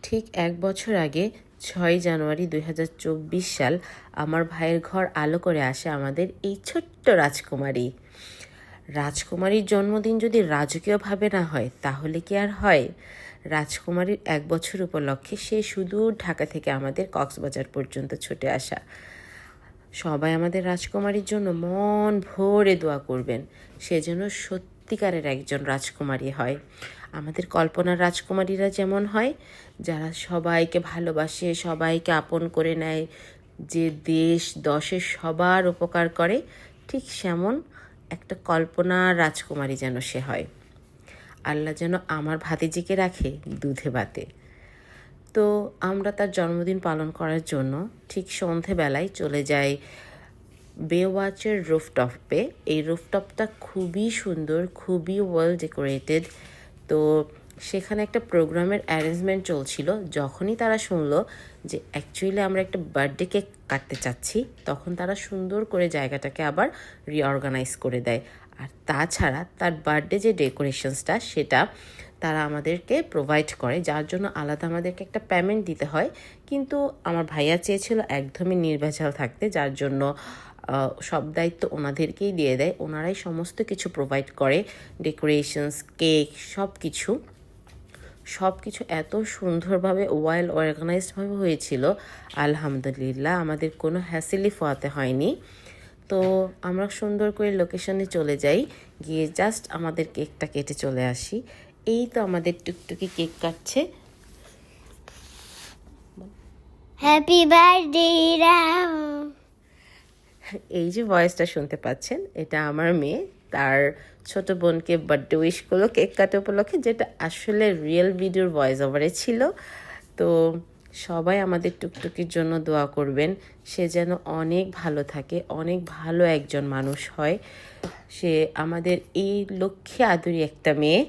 ঠিক 1 বছর আগে 6 জানুয়ারি 2024 সাল আমার ভাইয়ের ঘর আলো করে আসে আমাদের এই ছোট্ট রাজকুমারী। রাজকুমারীর জন্মদিন যদি রাজকীয়ভাবে না হয় তাহলে কি আর হয়? রাজকুমারীর 1 বছর উপলক্ষে সে সুদূর ঢাকা থেকে আমাদের কক্সবাজার পর্যন্ত ছুটে আসা। সবাই আমাদের রাজকুমারীর জন্য মন ভরে দোয়া করবেন, সে যেন সত্যিকারের একজন রাজকুমারী হয়। আমাদের কল্পনার রাজকুমারীরা যেমন হয়, যারা সবাইকে ভালোবাসে, সবাইকে আপন করে নেয়, যে দেশ দশের সবার উপকার করে, ঠিক সেমন একটা কল্পনার রাজকুমারী যেন সে হয়। আল্লাহ যেন আমার ভাতিজিকে রাখে দুধে ভাতে। তো আমরা তার জন্মদিন পালন করার জন্য ঠিক সন্ধেবেলায় চলে যাই বেওয়াচের রুফটপে। এই রুফটপটা খুবই সুন্দর, খুবই ওয়েল ডেকোরেটেড। তো সেখানে একটা প্রোগ্রামের অ্যারেঞ্জমেন্ট চলছিল। যখনই তারা শুনলো যে অ্যাকচুয়ালি আমরা একটা বার্থডে কেক কাটতে চাচ্ছি, তখন তারা সুন্দর করে জায়গাটাকে আবার রিঅর্গানাইজ করে দেয়। আর তাছাড়া তার বার্থডে যে ডেকোরেশনসটা, সেটা তারা আমাদেরকে প্রোভাইড করে, যার জন্য আলাদা আমাদেরকে একটা পেমেন্ট দিতে হয়। কিন্তু আমার ভাইয়া চেয়েছিল একদমই নির্ভেজাল থাকতে, যার জন্য সব দায়িত্ব ওনাদেরকেই দিয়ে দেয়। ওনারাই সমস্ত কিছু প্রোভাইড করে, ডেকোরেশনস, কেক, সব কিছু এত সুন্দরভাবে ওয়েল অর্গানাইজডভাবে হয়েছিল। আলহামদুলিল্লাহ, আমাদের কোনো হ্যাসেলই পোহাতে হয়নি। তো আমরা সুন্দর করে লোকেশনে চলে যাই, গিয়ে জাস্ট আমাদের কেকটা কেটে চলে আসি। এই তো আমাদের টুকটুকি কেক কাটছে। Happy birthday Ram. এই যে ভয়েসটা শুনতে পাচ্ছেন, এটা আমার মেয়ে তার ছোট বোনকে বার্থডে উইশ করলো কেক কাটা উপলক্ষে, যেটা আসলে রিয়েল ভিডিওর ভয়েস ওভারে ছিল। তো সবাই আমাদের টুকটুকির জন্য দোয়া করবেন, সে যেন অনেক ভালো থাকে, অনেক ভালো একজন মানুষ হয়। সে আমাদের এই লক্ষ্মী আদুরি একটা মেয়ে।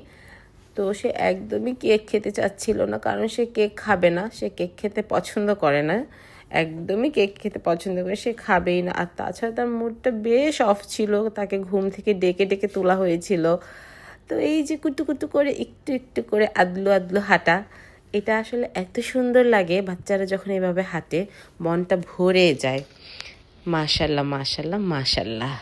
তো সে একদমই কেক খেতে চাচ্ছিল না, কারণ সে কেক খাবে না, সে কেক খেতে পছন্দ করে না, একদমই কেক খেতে পছন্দ করে, সে খাবেই না। আর তাছাড়া তার মুডটা বেশ অফ ছিল, তাকে ঘুম থেকে ডেকে ডেকে তোলা হয়েছিল। তো এই যে কুটু কুটু করে একটু একটু করে আদলু আদলু হাঁটা, এটা আসলে এত সুন্দর লাগে। বাচ্চারা যখন এভাবে হাঁটে মনটা ভরে যায়। মাশাল্লাহ মাশাল্লাহ মাশাল্লাহ।